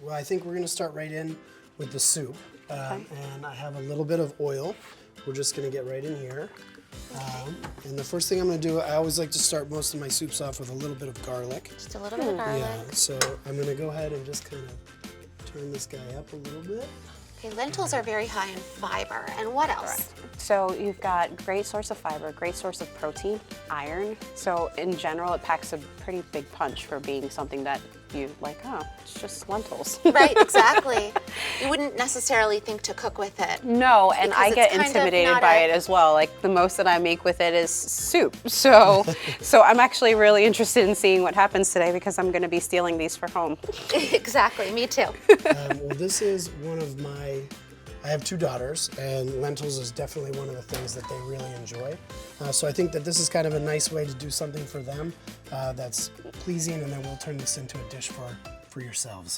Well, I think we're gonna start right in with the soup. And I have a little bit of oil. We're just gonna get right in here. And the first thing I'm gonna do, I always like to start most of my soups off with a little bit of garlic. Just a little bit of garlic. Yeah, so I'm gonna go ahead and just kind of turn this guy up a little bit. Okay, lentils are very high in fiber. And what else? So you've got great source of fiber, great source of protein, iron. So in general, it packs a pretty big punch for being something that you like, oh, it's just lentils. Right, exactly. You wouldn't necessarily think to cook with it. No, and I get intimidated by it as well. Like the most that I make with it is soup. So, so I'm actually really interested in seeing what happens today because I'm going to be stealing these for home. Exactly, me too. Well, this is one of my, I have 2 daughters, and lentils is definitely one of the things that they really enjoy. So I think that this is kind of a nice way to do something for them that's pleasing, and then we'll turn this into a dish for yourselves.